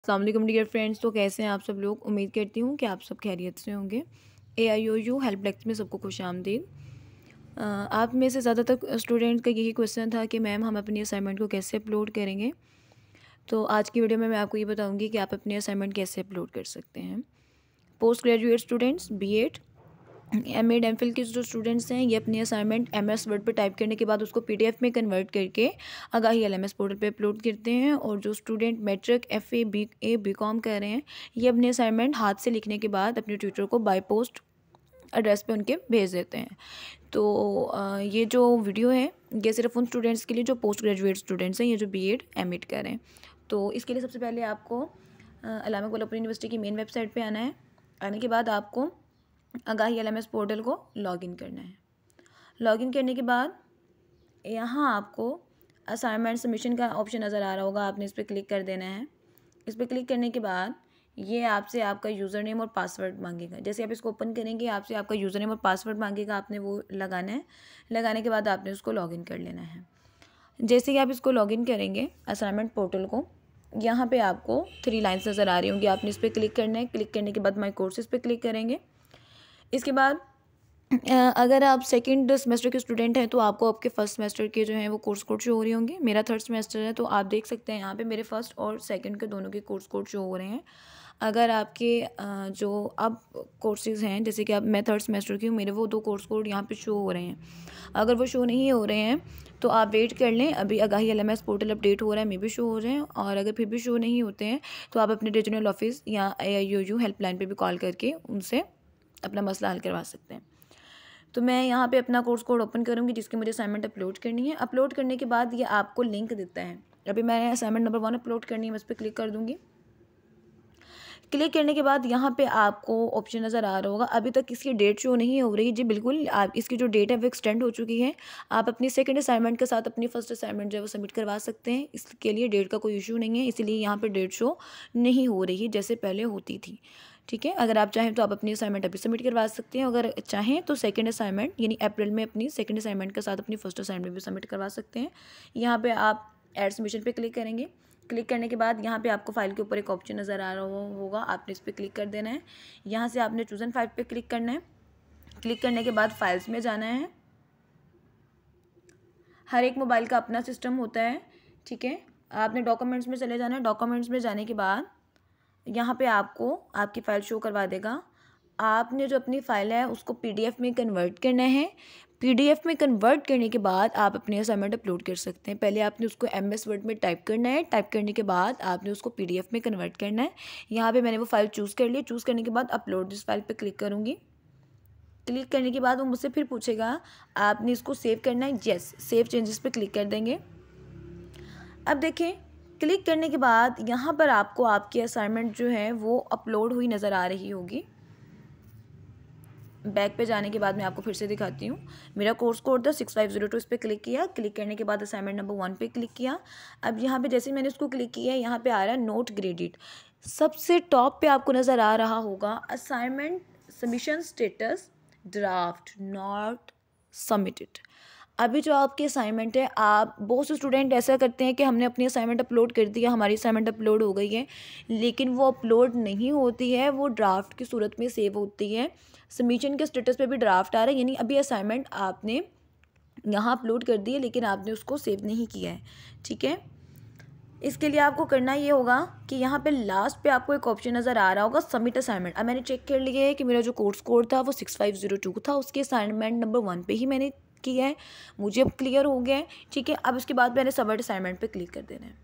अस्सलाम वालेकुम dear friends. तो कैसे हैं आप सब लोग। उम्मीद करती हूँ कि आप सब खैरियत से होंगे। AIOU हेल्प डेस्क में सबको खुशामदीद। आप में से ज़्यादातर स्टूडेंट का यही क्वेश्चन था कि मैम हम अपनी असाइनमेंट को कैसे अपलोड करेंगे। तो आज की वीडियो में मैं आपको ये बताऊँगी कि आप अपनी असाइनमेंट कैसे अपलोड कर सकते हैं। Post graduate students, B.Ed, M.Ed, M.Phil के जो स्टूडेंट्स हैं, ये अपनी असाइनमेंट MS वर्ड पे टाइप करने के बाद उसको PDF में कन्वर्ट करके आगाही LMS पोर्टल पे अपलोड करते हैं। और जो student matric, FA, BA, BCom कर रहे हैं, ये अपनी असाइनमेंट हाथ से लिखने के बाद अपने ट्यूटर को बाय पोस्ट एड्रेस पे उनके भेज देते हैं। तो ये जो वीडियो है ये सिर्फ उन स्टूडेंट्स के लिए जो पोस्ट ग्रेजुएट स्टूडेंट्स हैं, ये जो B.Ed, M.Ed कर रहे हैं। तो इसके लिए सबसे पहले आपको अल्लामा इकबाल ओपन यूनिवर्सिटी की मेन वेबसाइट पे आना है। आने के बाद आपको आगाही LMS पोर्टल को लॉगिन करना है। लॉगिन करने के बाद यहाँ आपको असाइनमेंट सबमिशन का ऑप्शन नज़र आ रहा होगा, आपने इस पर क्लिक कर देना है। इस पर क्लिक करने के बाद ये आपसे आपका यूज़र नेम और पासवर्ड मांगेगा। जैसे आप इसको ओपन करेंगे आपसे आपका यूज़र नेम और पासवर्ड मांगेगा, आपने वो लगाना है। लगाने के बाद आपने उसको लॉगिन कर लेना है। जैसे ही आप इसको लॉगिन करेंगे असाइनमेंट पोर्टल को, यहाँ पे आपको 3 लाइन्स नज़र आ रही होंगी, आपने इस पर क्लिक करना है। क्लिक करने के बाद माई कोर्सेज पे क्लिक करेंगे। इसके बाद अगर आप सेकंड सेमेस्टर के स्टूडेंट हैं तो आपको आपके फर्स्ट सेमेस्टर के जो हैं वो कोर्स कोड शो हो रहे होंगे। मेरा थर्ड सेमेस्टर है तो आप देख सकते हैं यहाँ पे मेरे फर्स्ट और सेकंड के दोनों के कोर्स कोड शो हो रहे हैं। अगर आपके जो अब कोर्सेज़ हैं, जैसे कि अब मैं थर्ड सेमेस्टर की हूँ, मेरे वो 2 कोर्स कोड यहाँ पे शो हो रहे हैं। अगर वो शो नहीं हो रहे हैं तो आप वेट कर लें, अभी आगाही LMS पोर्टल अपडेट हो रहा है, मे भी शो हो जाएँ। और अगर फिर भी शो नहीं होते हैं तो आप अपने रीजनल ऑफिस या AIOU हेल्पलाइन पर भी कॉल करके उनसे अपना मसला हल करवा सकते हैं। तो मैं यहाँ पे अपना कोर्स कोड ओपन करूँगी जिसकी मुझे असाइनमेंट अपलोड करनी है। अपलोड करने के बाद ये आपको लिंक देता है। अभी मैंने असाइनमेंट नंबर 1 अपलोड करनी है, मैं इस पर क्लिक कर दूँगी। क्लिक करने के बाद यहाँ पे आपको ऑप्शन नज़र आ रहा होगा, अभी तक इसकी डेट शो नहीं हो रही जी, बिल्कुल आप इसकी जो डेट है वो एक्सटेंड हो चुकी है। आप अपनी सेकंड असाइनमेंट के साथ अपनी फर्स्ट असाइनमेंट जो है वो सबमिट करवा सकते हैं। इसके लिए डेट का कोई इशू नहीं है, इसीलिए यहाँ पे डेट शो नहीं हो रही जैसे पहले होती थी। ठीक है, अगर आप चाहें तो आप अपनी असाइनमेंट अभी सबमिट करवा सकते हैं। अगर चाहें तो सेकंड असाइनमेंट यानी अप्रैल में अपनी सेकंड असाइनमेंट के साथ अपनी फर्स्ट असाइनमेंट भी सबमिट करवा सकते हैं। यहाँ पे आप ऐड सबमिशन पे क्लिक करेंगे। क्लिक करने के बाद यहाँ पे आपको फाइल के ऊपर एक ऑप्शन नज़र आ रहा होगा, आपने इस पर क्लिक कर देना है। यहाँ से आपने चूज़न फाइल पे क्लिक करना है। क्लिक करने के बाद फाइल्स में जाना है। हर एक मोबाइल का अपना सिस्टम होता है, ठीक है। आपने डॉक्यूमेंट्स में चले जाना है। डॉक्यूमेंट्स में जाने के बाद यहाँ पे आपको आपकी फ़ाइल शो करवा देगा। आपने जो अपनी फ़ाइल है उसको PDF में कन्वर्ट करना है। PDF में कन्वर्ट करने के बाद आप अपनी असाइनमेंट अपलोड कर सकते हैं। पहले आपने उसको MS वर्ड में टाइप करना है। टाइप करने के बाद आपने उसको PDF में कन्वर्ट करना है। यहाँ पे मैंने वो फ़ाइल चूज़ कर ली। चूज़ करने के बाद अपलोड दिस फाइल पे क्लिक करूँगी। क्लिक करने के बाद वो मुझसे फिर पूछेगा आपने इसको सेव करना है। यस, सेव चेंजेस पे क्लिक कर देंगे। अब देखें, क्लिक करने के बाद यहाँ पर आपको आपकी असाइनमेंट जो है वो अपलोड हुई नज़र आ रही होगी। बैक पे जाने के बाद मैं आपको फिर से दिखाती हूँ। मेरा कोर्स कोड था 6502, इस पर क्लिक किया। क्लिक करने के बाद असाइनमेंट नंबर 1 पे क्लिक किया। अब यहाँ पे जैसे ही मैंने उसको क्लिक किया, यहाँ पे आ रहा है नोट ग्रेडेड। सबसे टॉप पे आपको नज़र आ रहा होगा assignment submission status draft not submitted. अभी जो आपकी असाइनमेंट है, आप बहुत से स्टूडेंट ऐसा करते हैं कि हमने अपनी असाइनमेंट अपलोड कर दिया, हमारी असाइनमेंट अपलोड हो गई है, लेकिन वो अपलोड नहीं होती है, वो ड्राफ्ट की सूरत में सेव होती है। सबमिशन के स्टेटस पे भी ड्राफ्ट आ रहा है, यानी अभी असाइनमेंट आपने यहाँ अपलोड कर दी है लेकिन आपने उसको सेव नहीं किया है। ठीक है, इसके लिए आपको करना ये होगा कि यहाँ पे लास्ट पे आपको एक ऑप्शन नज़र आ रहा होगा सबमिट असाइनमेंट। अब मैंने चेक कर लिया है कि मेरा जो कोर्स कोड था वो 6502 था, उसके असाइनमेंट नंबर 1 पे ही मैंने किया है, मुझे अब क्लियर हो गया है। ठीक है, अब इसके बाद मैंने सबमिट असाइनमेंट पे क्लिक कर देना है।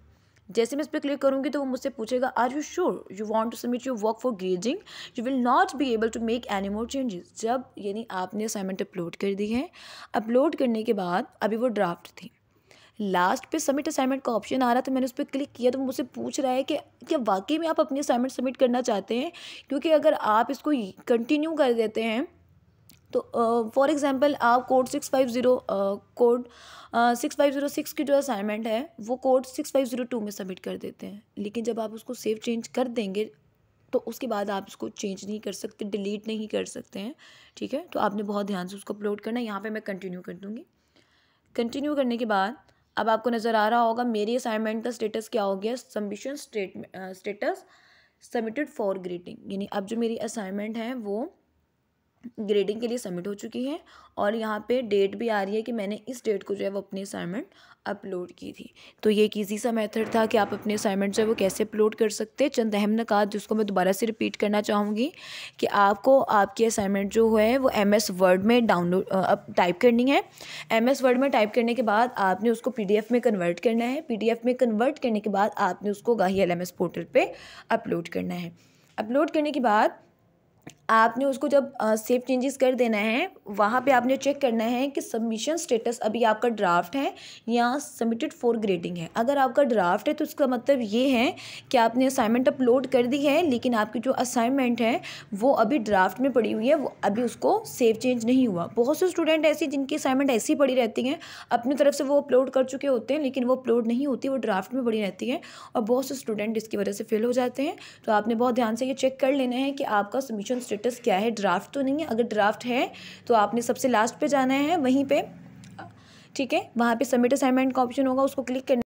जैसे मैं इस पर क्लिक करूँगी तो वो मुझसे पूछेगा are you sure you want to submit your work for grading, you will not be able to make any more changes. जब यानी आपने असाइनमेंट अपलोड कर दी है, अपलोड करने के बाद अभी वो ड्राफ्ट थी, लास्ट पे सबमिट असाइनमेंट का ऑप्शन आ रहा था, मैंने उस पर क्लिक किया तो मुझसे पूछ रहा है कि क्या वाकई में आप अपनी असाइनमेंट सबमिट करना चाहते हैं। क्योंकि अगर आप इसको कंटिन्यू कर देते हैं तो फॉर एग्जांपल आप कोड 6506 की जो असाइनमेंट है वो कोड 6502 में सबमिट कर देते हैं, लेकिन जब आप उसको सेव चेंज कर देंगे तो उसके बाद आप उसको चेंज नहीं कर सकते, डिलीट नहीं कर सकते हैं। ठीक है, तो आपने बहुत ध्यान से उसको अपलोड करना है। यहाँ पे मैं कंटिन्यू कर दूँगी। कंटिन्यू करने के बाद अब आपको नज़र आ रहा होगा मेरी असाइनमेंट का स्टेटस क्या हो गया, submission status submitted for grading, यानी अब जो मेरी असाइनमेंट है वो ग्रेडिंग के लिए सबमिट हो चुकी है और यहाँ पे डेट भी आ रही है कि मैंने इस डेट को जो है वो अपनी असाइनमेंट अपलोड की थी। तो ये एक ईजी सा मेथड था कि आप अपने असाइनमेंट जो है वो कैसे अपलोड कर सकते हैं। चंद अहम नुकात जिसको मैं दोबारा से रिपीट करना चाहूँगी कि आपको आपकी असाइनमेंट जो है वो MS वर्ड में डाउनलोड अब टाइप करनी है। MS वर्ड में टाइप करने के बाद आपने उसको PDF में कन्वर्ट करना है। PDF में कन्वर्ट करने के बाद आपने उसको गाही LMS पोर्टल पर अपलोड करना है। अपलोड करने के बाद आपने उसको जब सेव चेंजेस कर देना है, वहाँ पे आपने चेक करना है कि सबमिशन स्टेटस अभी आपका ड्राफ्ट है या सबमिटेड फॉर ग्रेडिंग है। अगर आपका ड्राफ्ट है तो इसका मतलब ये है कि आपने असाइनमेंट अपलोड कर दी है, लेकिन आपकी जो असाइनमेंट है वो अभी ड्राफ्ट में पड़ी हुई है, वो अभी उसको सेव चेंज नहीं हुआ। बहुत से स्टूडेंट ऐसे जिनकी असाइनमेंट ऐसी पड़ी रहती हैं, अपनी तरफ से वो अपलोड कर चुके होते हैं लेकिन वो अपलोड नहीं होती, वो ड्राफ्ट में पड़ी रहती है और बहुत से स्टूडेंट इसकी वजह से फेल हो जाते हैं। तो आपने बहुत ध्यान से ये चेक कर लेना है कि आपका सबमिशन स्टेटस क्या है, ड्राफ्ट तो नहीं है। अगर ड्राफ्ट है तो आपने सबसे लास्ट पे जाना है, वहीं पे ठीक है, वहाँ पे सबमिट असाइनमेंट का ऑप्शन होगा, उसको क्लिक करना